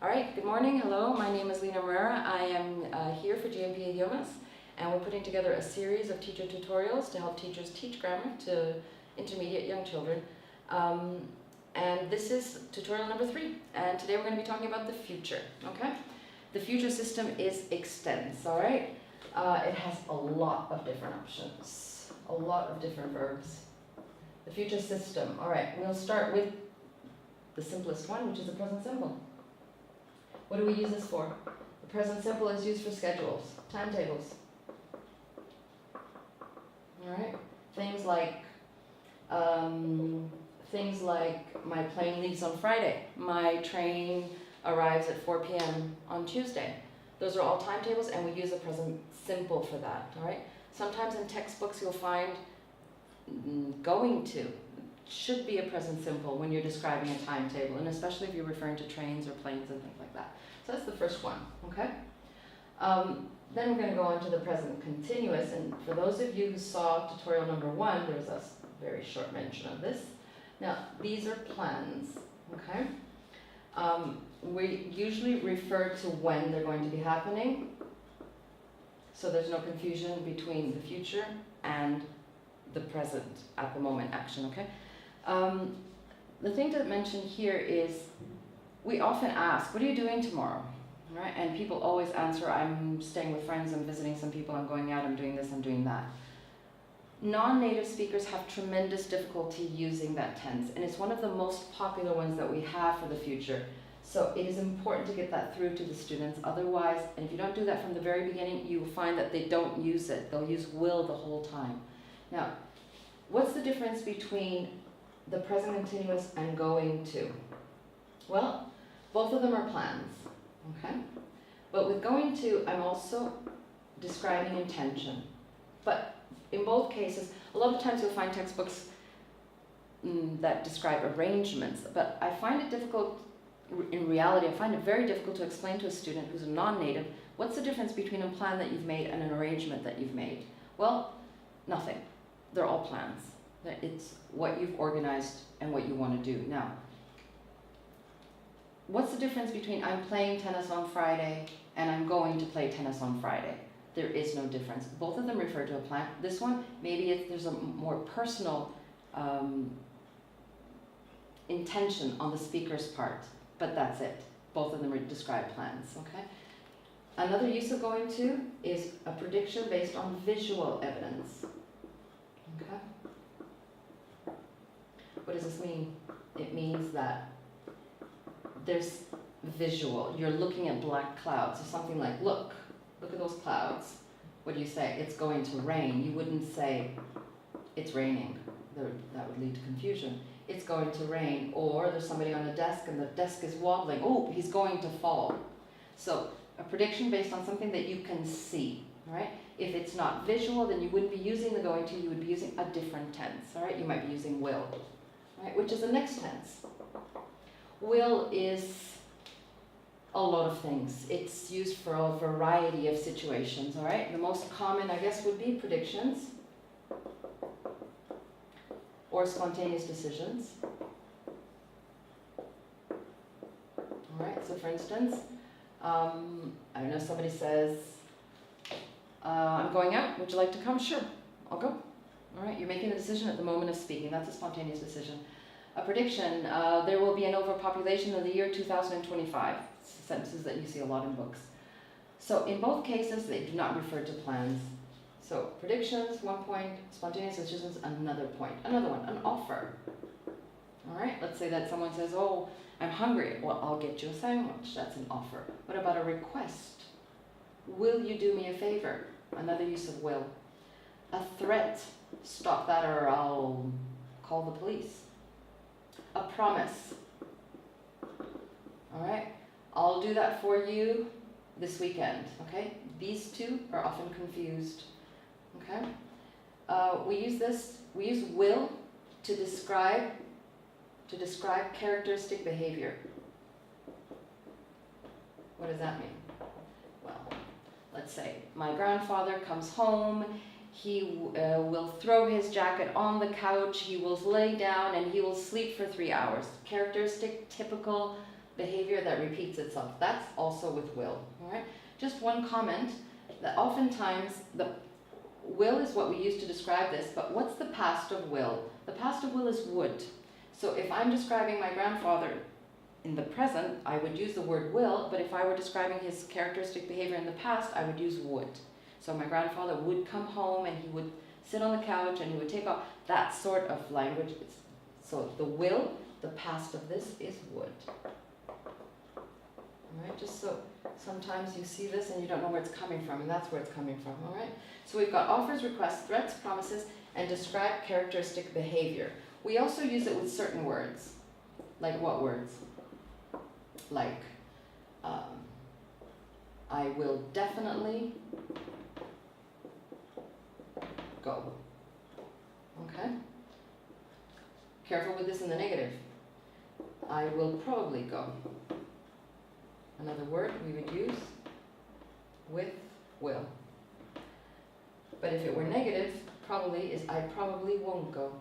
All right, good morning, hello, my name is Lena Herrera. I am here for GNP Idiomas, and we're putting together a series of teacher tutorials to help teachers teach grammar to intermediate young children. And this is tutorial number 3, and today we're going to be talking about the future, okay? The future system is extends, all right? It has a lot of different options, a lot of different verbs. The future system, all right, we'll start with the simplest one, which is the present simple. What do we use this for? The present simple is used for schedules, timetables. All right, things like my plane leaves on Friday, my train arrives at 4 p.m. on Tuesday. Those are all timetables, and we use the present simple for that. All right. Sometimes in textbooks you'll find going to should be a present simple when you're describing a timetable, and especially if you're referring to trains or planes and things like that. So that's the first one, okay? Then we're going to go on to the present continuous, and for those of you who saw tutorial number 1, there was a very short mention of this. Now, these are plans, okay? We usually refer to when they're going to be happening, so there's no confusion between the future and the present at the moment action, okay? The thing to mention here is we often ask, what are you doing tomorrow? Right? And people always answer, I'm staying with friends, I'm visiting some people, I'm going out, I'm doing this, I'm doing that. Non-native speakers have tremendous difficulty using that tense, and it's one of the most popular ones that we have for the future. So it is important to get that through to the students. Otherwise, and if you don't do that from the very beginning, you will find that they don't use it. They'll use will the whole time. Now, what's the difference between the present continuous and going to? Well, both of them are plans, okay? But with going to, I'm also describing intention. But in both cases, a lot of times you'll find textbooks that describe arrangements, but I find it difficult, in reality, I find it very difficult to explain to a student who's a non-native, what's the difference between a plan that you've made and an arrangement that you've made? Well, nothing. They're all plans. It's what you've organized and what you want to do. Now, what's the difference between I'm playing tennis on Friday and I'm going to play tennis on Friday? There is no difference. Both of them refer to a plan. This one, maybe there's a more personal intention on the speaker's part, but that's it. Both of them describe plans, okay? Another use of going to is a prediction based on visual evidence, okay? What does this mean? It means that there's visual. You're looking at black clouds, or something like, look at those clouds. What do you say? It's going to rain. You wouldn't say, it's raining. That would lead to confusion. It's going to rain. Or there's somebody on a desk and the desk is wobbling. Oh, he's going to fall. So a prediction based on something that you can see, right? If it's not visual, then you wouldn't be using the going to, you would be using a different tense, all right? You might be using will, right? Which is the next tense. Will is a lot of things. It's used for a variety of situations, all right? The most common, I guess, would be predictions or spontaneous decisions. All right, so for instance, I don't know, somebody says, I'm going out, would you like to come? Sure, I'll go. All right, you're making a decision at the moment of speaking. That's a spontaneous decision. A prediction, there will be an overpopulation in the year 2025. Sentences that you see a lot in books. So in both cases, they do not refer to plans. So predictions, 1 point, spontaneous decisions, another point. Another one, an offer. All right, let's say that someone says, oh, I'm hungry. Well, I'll get you a sandwich. That's an offer. What about a request? Will you do me a favor? Another use of will. A threat, stop that or I'll call the police. A promise. All right, I'll do that for you this weekend, okay? These two are often confused, okay? We use will to describe characteristic behavior. What does that mean? Well, let's say my grandfather comes home, he will throw his jacket on the couch, he will lay down and he will sleep for 3 hours. Characteristic, typical behavior that repeats itself. That's also with will, all right? Just one comment, that oftentimes the will is what we use to describe this, but what's the past of will? The past of will is would. So if I'm describing my grandfather in the present, I would use the word will, but if I were describing his characteristic behavior in the past, I would use would. So my grandfather would come home and he would sit on the couch and he would take off. That sort of language. So the will, the past of this is would. All right, just so sometimes you see this and you don't know where it's coming from, and that's where it's coming from, all right? So we've got offers, requests, threats, promises, and describe characteristic behavior. We also use it with certain words. Like what words? Like, I will definitely go. Okay? Careful with this in the negative. I will probably go. Another word we would use with will. But if it were negative, probably is I probably won't go.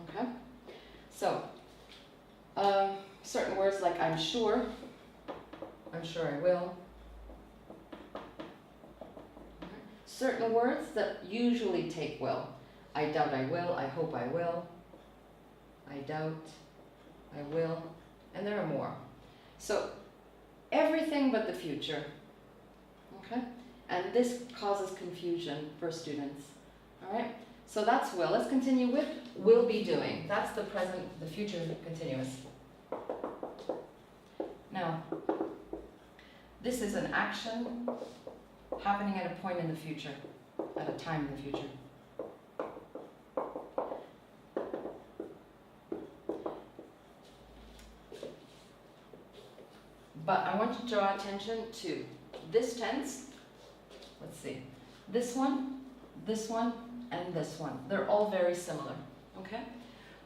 Okay? So, certain words like I'm sure I will. Okay. Certain words that usually take will. I doubt I will, I hope I will. I doubt, I will, and there are more. So, everything but the future. Okay? And this causes confusion for students. Alright? So that's will. Let's continue with will be doing. That's the present, the future continuous. Now, this is an action happening at a point in the future, at a time in the future. But I want to draw attention to this tense. Let's see. This one, and this one. They're all very similar, okay?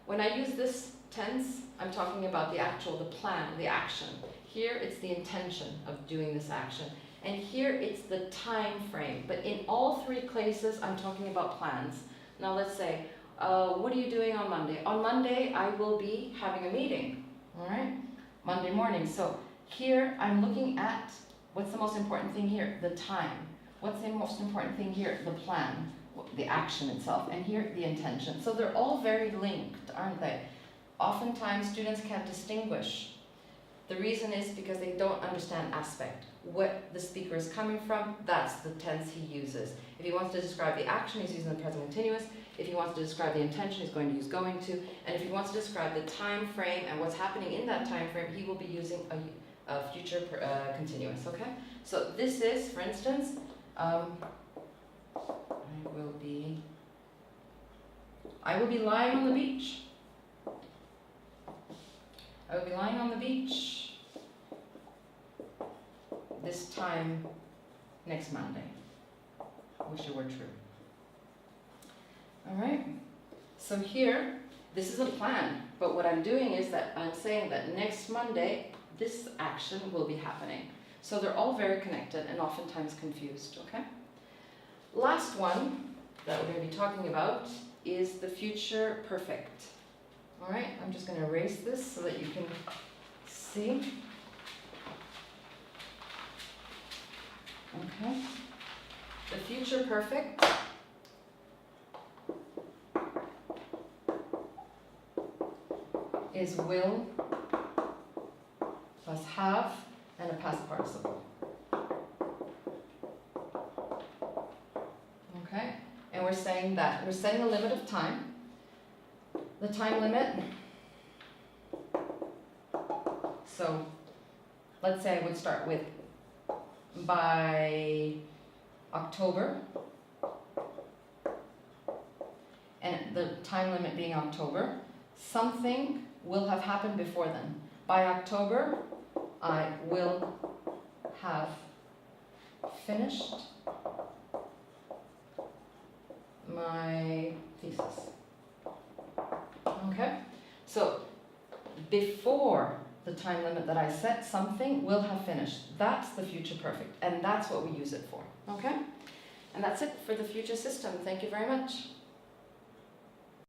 When I use this tense, I'm talking about the actual, the plan, the action. Here, it's the intention of doing this action. And here, it's the time frame. But in all three cases, I'm talking about plans. Now, let's say, what are you doing on Monday? On Monday, I will be having a meeting, all right? Monday morning. So here, I'm looking at, what's the most important thing here? The time. What's the most important thing here? The plan, the action itself. And here, the intention. So they're all very linked, aren't they? Oftentimes, students can't distinguish. The reason is because they don't understand aspect. What the speaker is coming from, that's the tense he uses. If he wants to describe the action, he's using the present continuous. If he wants to describe the intention, he's going to use going to. And if he wants to describe the time frame and what's happening in that time frame, he will be using a future continuous, okay? So this is, for instance, I will be lying on the beach. I will be lying on the beach this time next Monday. Wish it were true. All right. So here, this is a plan. But what I'm doing is that I'm saying that next Monday, this action will be happening. So they're all very connected and oftentimes confused, okay? Last one that we're going to be talking about is the future perfect. All right, I'm just going to erase this so that you can see. Okay. The future perfect is will plus have and a past participle. Okay? And we're saying that we're setting a limit of time. The time limit, so let's say I would start with by October, and the time limit being October, something will have happened before then. By October, I will have finished my thesis. Okay, so before the time limit that I set, something will have finished. That's the future perfect, and that's what we use it for. Okay, and that's it for the future system. Thank you very much.